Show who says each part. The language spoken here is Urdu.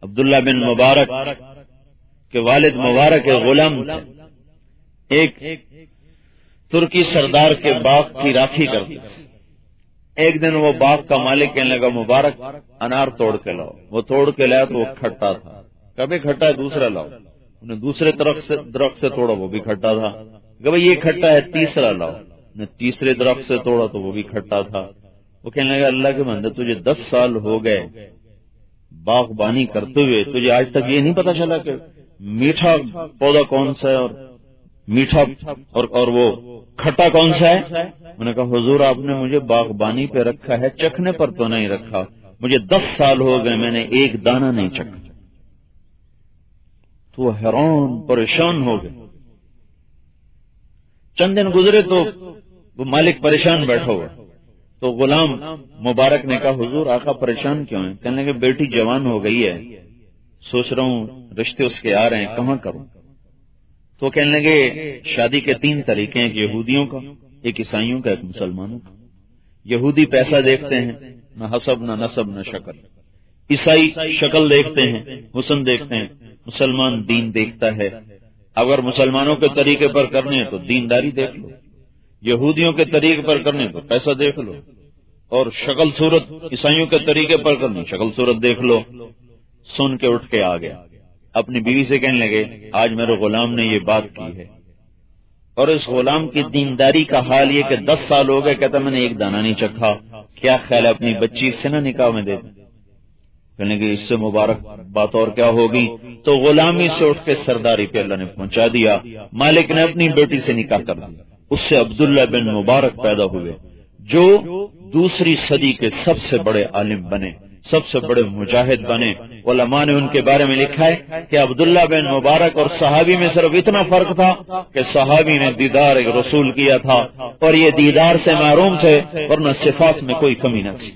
Speaker 1: عبداللہ بن مبارک کے والد مبارک غلام تھے، ایک ترکی سردار کے باغ کی راکھی کرتے تھے۔ ایک دن وہ باغ کا مالک کہنے لگا مبارک انار توڑ کے لاؤ، وہ توڑ کے لایا تو وہ کھٹا تھا، کبھی کھٹا ہے دوسرا لاؤ، انہیں دوسرے درخت سے توڑا وہ بھی کھٹا تھا، کہ بھائی یہ کھٹا ہے تیسرا لاؤ، نے تیسرے درخت سے توڑا تو وہ بھی کھٹا تھا۔ وہ کہنے لگا اللہ کے بندے تجھے 10 سال ہو گئے باغبانی کرتے ہوئے، تجھے آج تک یہ نہیں پتا چلا کہ میٹھا پودا کون سا ہے اور میٹھا اور وہ کھٹا کون سا ہے؟ انہوں نے کہا حضور آپ نے مجھے باغبانی پہ رکھا ہے، چکھنے پر تو نہیں رکھا، مجھے 10 سال ہو گئے میں نے ایک دانہ نہیں چکھا۔ تو وہ حیران پریشان ہو گئے۔ چند دن گزرے تو وہ مالک پریشان بیٹھا ہوا، تو غلام مبارک نے کہا حضور آقا پریشان کیوں ہیں؟ کہنے لگے بیٹی جوان ہو گئی ہے، سوچ رہا ہوں رشتے اس کے آ رہے ہیں، کہاں کروں؟ تو کہنے لگے شادی کے 3 طریقے ہیں، ایک یہودیوں کا، ایک عیسائیوں کا، ایک مسلمانوں کا۔ یہودی پیسہ دیکھتے ہیں، نہ حسب نہ نسب نہ شکل، عیسائی شکل دیکھتے ہیں، حسن دیکھتے ہیں، مسلمان دین دیکھتا ہے۔ اگر مسلمانوں کے طریقے پر کرنے ہیں تو دینداری دیکھ لو، یہودیوں کے طریقے پر کرنے تو پیسہ دیکھ لو، اور شکل صورت عیسائیوں کے طریقے پر کرنی شکل صورت دیکھ لو۔ سن کے اٹھ کے آ گیا، اپنی بیوی سے کہنے لگے آج میرے غلام نے یہ بات کی ہے، اور اس غلام کی دینداری کا حال یہ کہ 10 سال ہو گئے، کہتا میں نے ایک دانہ نہیں چکھا، کیا خیال ہے اپنی بچی اس سے نہ نکاح میں دے دیں؟ کہنے لگے اس سے مبارک بات اور کیا ہوگی؟ تو غلامی سے اٹھ کے سرداری پہ اللہ نے پہنچا دیا، مالک نے اپنی بیٹی سے نکاح کر دیا، اس سے عبداللہ بن مبارک پیدا ہوئے جو دوسری صدی کے سب سے بڑے عالم بنے، سب سے بڑے مجاہد بنے۔ علماء نے ان کے بارے میں لکھا ہے کہ عبداللہ بن مبارک اور صحابی میں صرف اتنا فرق تھا کہ صحابی نے دیدار ایک رسول کیا تھا اور یہ دیدار سے محروم تھے، ورنہ صفات میں کوئی کمی نہ تھی۔